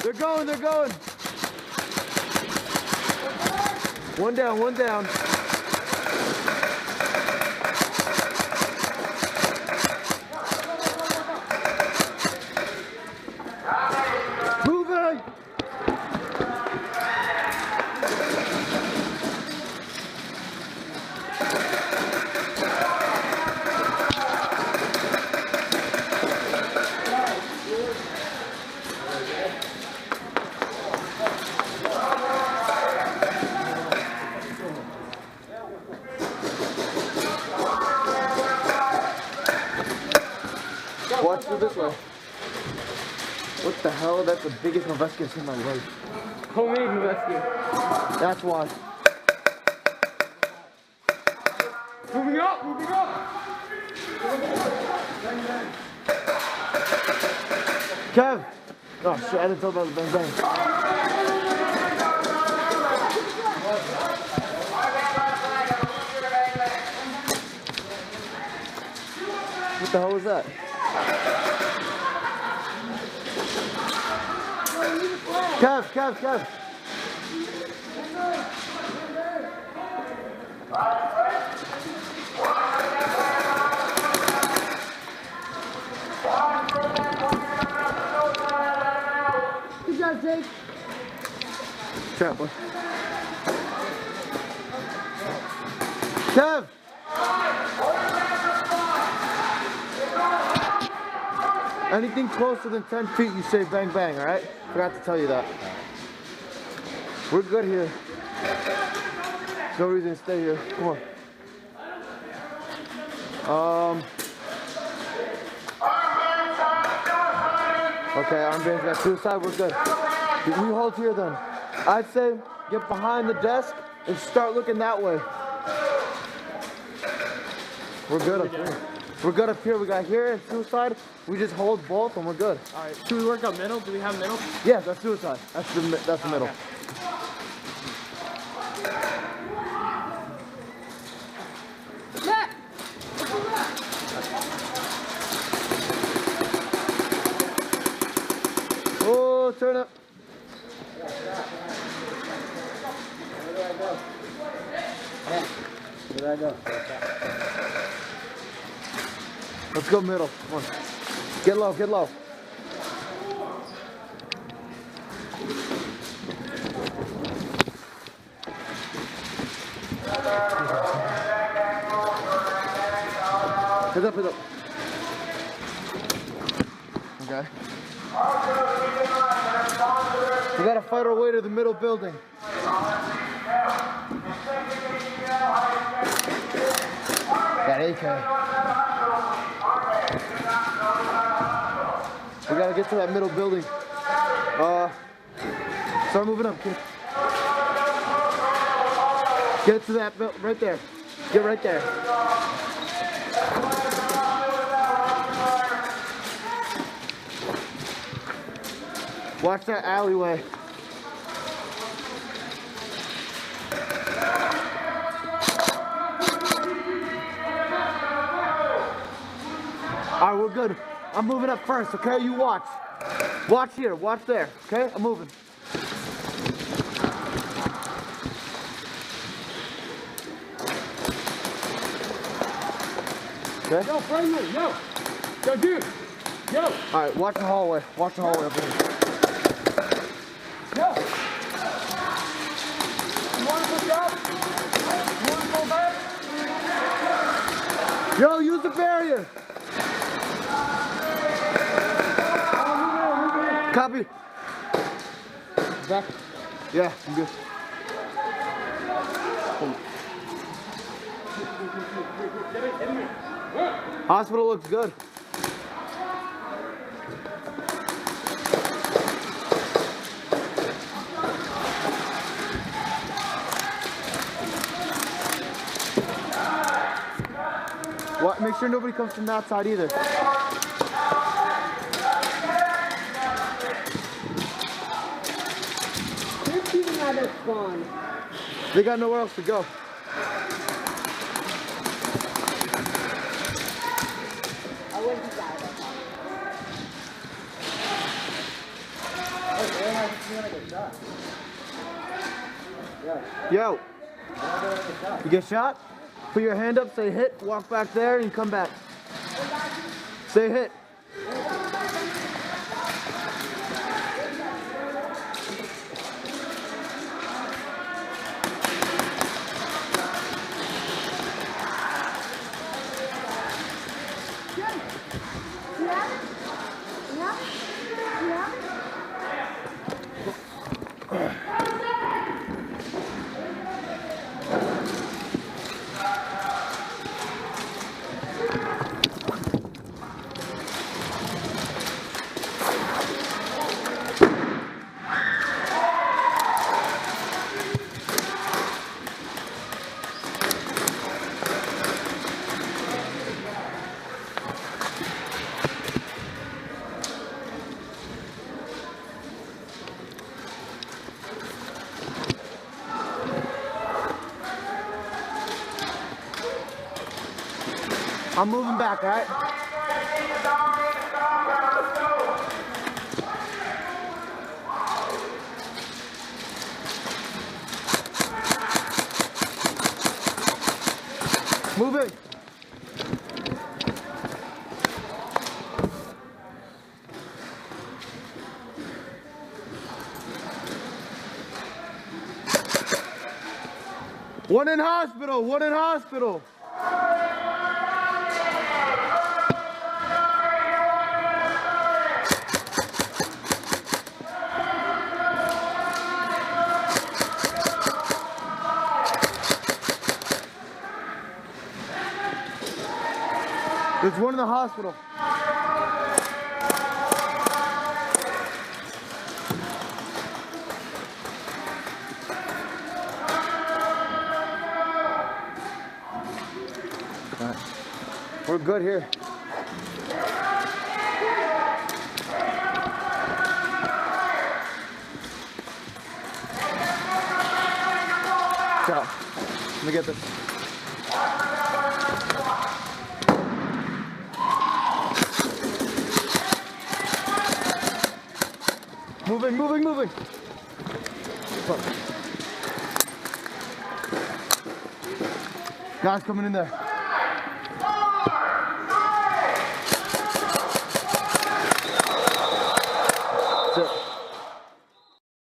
They're going, they're going. One down, one down. Moving! Watch through this way. What the hell? That's the biggest Noveski I've seen in my life. Homemade Noveski. That's why. Moving up, moving up. Kev! Oh shit, I didn't tell about the bang bang. What the hell was that? Kev! Good job, Jake. Trap one. Kev! Anything closer than 10 feet, you say bang bang, alright? Forgot to tell you that. We're good here. No reason to stay here. Come on. Okay, armbands got suicide, we're good. We hold here then. I'd say get behind the desk and start looking that way. We're good up here. We're good up here. We got here and suicide. We just hold both and we're good. All right. Should we work up middle? Do we have middle? Yeah, that's suicide. That's the middle. Okay. Oh, turn up. Where do I go? Let's go middle. Come on. Get low, get low. Head up, head up. Okay. We gotta fight our way to the middle building. Got AK. We gotta get to that middle building. Start moving up, kid. Get to that right there. Get right there. Watch that alleyway. All right, we're good. I'm moving up first, okay? You watch. Watch here, watch there, okay? I'm moving. Okay? Yo, friendly, yo. Yo, dude. Yo. All right, watch the hallway. Watch the hallway up here. Yo. You want to push up? You want to go back? Yo, use the barrier. Copy. Back. Yeah, I'm good. Hospital looks good. What? Make sure nobody comes from that side either. They're shooting out of spawn. They got nowhere else to go. I went to die. Yo. You get shot? Put your hand up, say hit, walk back there, and come back. Say hit. I'm moving back, all right? Moving. One in hospital, one in hospital. There's one in the hospital. All right. We're good here. Ciao. Let me get this. Moving, moving, moving. Guys coming in there.